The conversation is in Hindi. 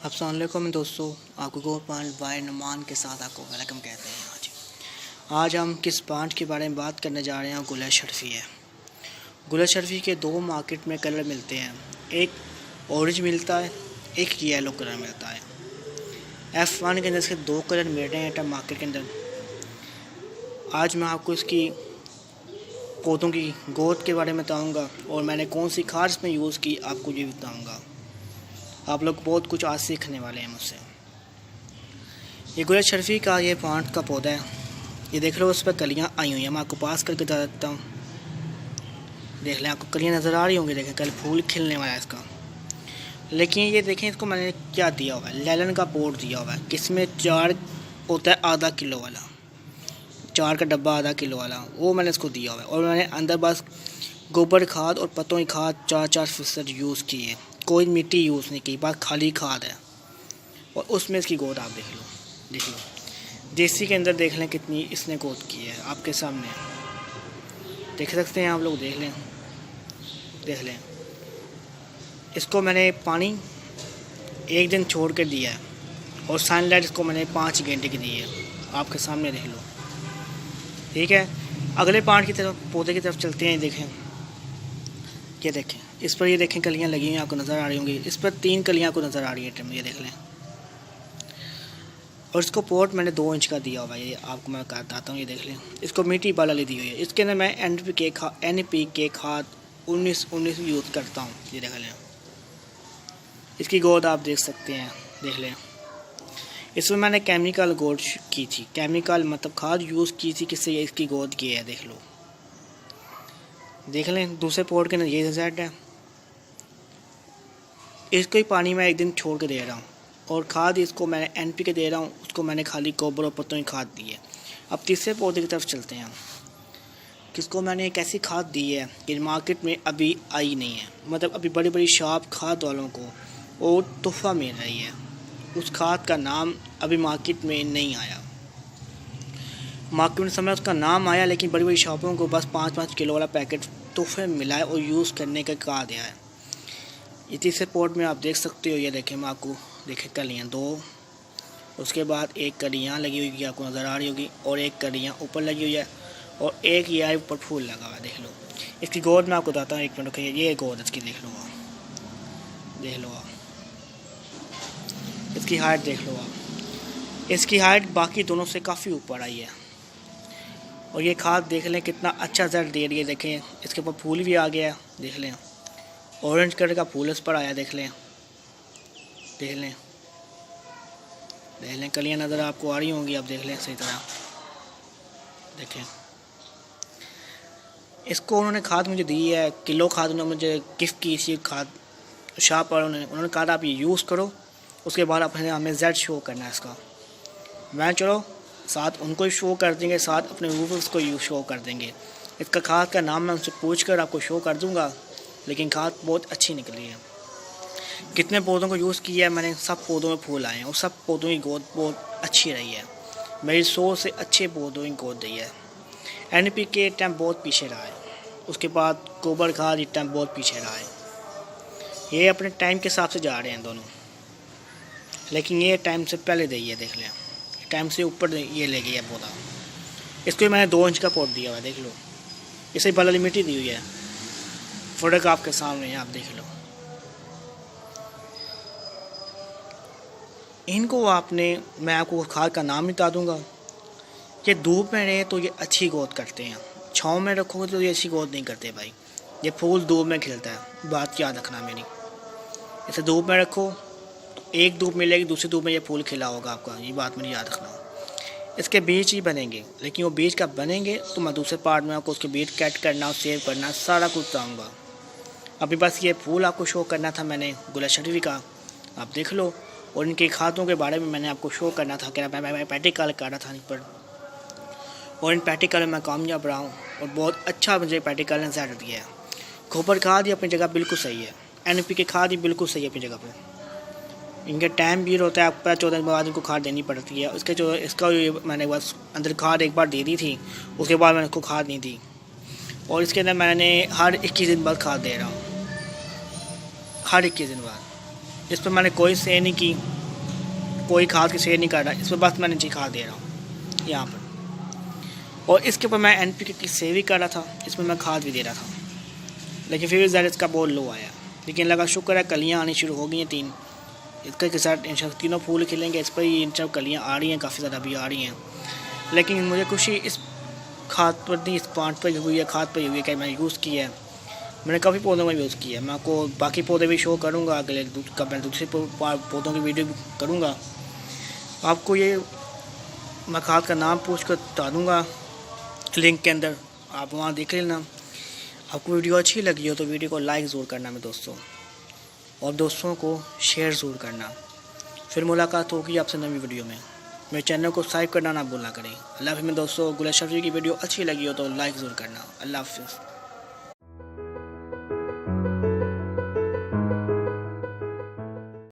अस्सलाम वालेकुम दोस्तों, आपको गोपाल भाई नुमान के साथ आपको वेलकम कहते हैं। आज हम किस प्लांट के बारे में बात करने जा रहे हैं। गुल शर्फी है। गुल शर्फी के दो मार्केट में कलर मिलते हैं, एक ऑरेंज मिलता है, एक येलो कलर मिलता है। F1 के अंदर इसके दो कलर मिल रहे हैं मार्केट के अंदर। आज मैं आपको इसकी पौधों की ग्रोथ के बारे में बताऊँगा और मैंने कौन सी खाद इसमें यूज़ की आपको ये बताऊँगा। आप लोग बहुत कुछ आज सीखने वाले हैं मुझसे। ये गुल शर्फी का ये प्लांट का पौधा है। ये देख लो, उस पर कलियाँ आई हुई हैं। मैं आपको पास करके बता देता हूँ। देख लें, आपको कलियाँ नज़र आ रही होंगी। देखें, कल फूल खिलने वाला है इसका। लेकिन ये देखें, इसको मैंने क्या दिया हुआ है, लेलन का पोट दिया हुआ है। किसमें 4 होता है, आधा किलो वाला, 4 का डब्बा आधा किलो वाला, वो मैंने इसको दिया हुआ है। और मैंने अंदर बस गोबर खाद और पत्तों की खाद 4-4% यूज़ की है। कोई मिट्टी यूज़ नहीं की, बस खाली खाद है। और उसमें इसकी गोद आप देख लो। देसी के अंदर देख लें कितनी इसने गोद की है, आपके सामने देख सकते हैं आप लोग। देख लें। इसको मैंने पानी 1 दिन छोड़ कर दिया है और सनलाइट इसको मैंने 5 घंटे की दी है, आपके सामने देख लो। ठीक है, अगले प्लांट की तरफ, पौधे की तरफ चलते हैं। देखें, ये देखें, इस पर ये देखें कलियां लगी हुई हैं, आपको नज़र आ रही होंगी। इस पर 3 कलियां आपको नज़र आ रही है, ये देख लें। और इसको पोट मैंने 2 इंच का दिया हुआ है, ये आपको मैं बताता हूँ। ये देख लें, इसको मिट्टी वाली दी हुई है। इसके अंदर मैं NPK खाद 19 यूज़ करता हूँ। ये देख लें, इसकी गोद आप देख सकते हैं। देख लें, इसमें मैंने केमिकल गोद की थी, केमिकल मतलब खाद यूज़ की थी, किससे इसकी गोद की है। देख लें। दूसरे पोट के अंदर ये रिजल्ट है। इसको ही पानी में 1 दिन छोड़ के दे रहा हूँ और खाद इसको मैंने NPK दे रहा हूँ, उसको मैंने खाली गोबर और पत्तों की खाद दी है। अब तीसरे पौधे की तरफ चलते हैं हम। किसको मैंने एक ऐसी खाद दी है कि मार्केट में अभी आई नहीं है, मतलब अभी बड़ी बड़ी शॉप खाद वालों को वो तोहफा मिल रही है। उस खाद का नाम अभी मार्केट में नहीं आया। मार्केट में समय उसका नाम आया, लेकिन बड़ी बड़ी शॉपों को बस 5-5 किलो वाला पैकेट तोहफे मिला है और यूज़ करने का कहा गया है। ये तीसरे पोट में आप देख सकते हो। ये देखें, मैं आपको देखें कलियाँ 2, उसके बाद 1 कली यहाँ लगी हुई आपको नज़र आ रही होगी, और 1 कली यहाँ ऊपर लगी हुई है, और 1 ये ऊपर फूल लगा हुआ है। देख लो, इसकी गोद मैं आपको बताता हूँ, 1 मिनट रुकिए। ये गोद इसकी देख लो आप, इसकी हाइट देख लो आप। इसकी हाइट बाकी दोनों से काफ़ी ऊपर आई है। और ये खाद देख लें कितना अच्छा रिजल्ट दे रही है। देखें, इसके ऊपर फूल भी आ गया है। देख लें, ऑरेंज कलर का फूल इस पर आया। देख लें, कलियाँ नज़र आपको आ रही होंगी, आप देख लें सही तरह। देखें, इसको उन्होंने खाद मुझे दी है, किलो खाद उन्होंने मुझे गिफ्ट की थी। खाद शॉप पर उन्होंने कहा आप ये यूज़ करो, उसके बाद अपने हमें Z शो करना है इसका। मैं चलो साथ उनको शो कर देंगे, साथ अपने व्यूअर्स को शो कर देंगे। इसका खाद का नाम मैं उनसे पूछ कर आपको शो कर दूँगा, लेकिन खाद बहुत अच्छी निकली है। कितने पौधों को यूज़ किया है मैंने, सब पौधों में फूल आए हैं और सब पौधों की ग्रोथ बहुत अच्छी रही है। मेरी 100 से अच्छे पौधों की ग्रोथ रही है। NPK टाइम बहुत पीछे रहा है, उसके बाद गोबर खाद टाइम बहुत पीछे रहा है। ये अपने टाइम के हिसाब से जा रहे हैं दोनों, लेकिन ये टाइम से पहले रही है। देख लें, टाइम से ऊपर ये ले गई है पौधा। इसको मैंने 2 इंच का पॉट दिया हुआ है। देख लो, इसे वाली मिट्टी दी हुई है। फ़र्क आपके सामने है, आप देख लो। इनको मैं आपको खाद का नाम बता दूंगा। ये धूप में रहे तो ये अच्छी ग्रोथ करते हैं, छाँव में रखोगे तो ये अच्छी ग्रोथ नहीं करते भाई। ये फूल धूप में खिलता है, बात याद रखना मेरी। इसे धूप में रखो, एक धूप मिलेगी, दूसरी धूप में ये फूल खिला होगा आपका, ये बात मेरी याद रखना। इसके बीज ही बनेंगे, लेकिन वो बीज कब बनेंगे तो मैं दूसरे पार्ट में आपको उसके बीज कट करना, सेव करना, सारा कुछ बताऊँगा। अभी बस ये फूल आपको शो करना था मैंने गुल शर्फी का, आप देख लो। और इनके खादों के बारे में मैंने आपको शो करना था कि मैं प्रैक्टिकल कर रहा था इन पर, और इन प्रैक्टिकल में मैं कामयाब रहा हूँ और बहुत अच्छा मुझे प्रैक्टिकल ने रिजल्ट दिया है। गोबर खाद ही अपनी जगह बिल्कुल सही है, NPK खाद ही बिल्कुल सही है अपनी जगह पर। इनके टाइम भी होता है, आपको पता 14 दिन बाद इनको खाद देनी पड़ती है। इसका मैंने बस अंदर खाद एक बार दे दी थी, उसके बाद मैंने इसको खाद नहीं दी। और इसके अंदर मैंने हर 21 दिन बाद खाद दे रहा हूँ, हर 21 दिन बाद। इस पर मैंने कोई से नहीं की, कोई खाद की से नहीं कर रहा, इस पर बस मैंने जी खाद दे रहा हूँ यहाँ पर। और इसके ऊपर मैं NPK की से भी कर रहा था, इसमें मैं खाद भी दे रहा था, लेकिन फिर भी ज़्यादा इसका बहुत लो आया। लेकिन लगा शुक्र है कलियाँ आनी शुरू हो गई हैं 3, इसके साथ इंशाल्लाह 3 फूल खिलेंगे। इस पर ही इन सब कलियाँ आ रही हैं, काफ़ी ज़्यादा अभी आ रही हैं। लेकिन मुझे खुशी इस खाद पर नहीं, इस प्लांट पर हुई है, खाद पर हुई है कि मैं यूज़ किया है। मैंने काफ़ी पौधों में यूज़ किया है, मैं आपको बाकी पौधे भी शो करूँगा, अगले मैं दूसरे पौधों की वीडियो भी करूँगा। आपको ये मैं खाद का नाम पूछ कर बता दूँगा लिंक के अंदर, आप वहाँ देख लेना। आपको वीडियो अच्छी लगी हो तो वीडियो को लाइक ज़रूर करना मेरे दोस्तों, और दोस्तों को शेयर ज़रूर करना। फिर मुलाकात होगी आपसे नई वीडियो में। मेरे चैनल को सब्सक्राइब करना ना भूलना करें। अल्लाह हाफ़िज़ मेरे दोस्तों। गुल शर्फ़ी की वीडियो अच्छी लगी हो तो लाइक ज़रूर करना। अल्लाह हाफ़िज़।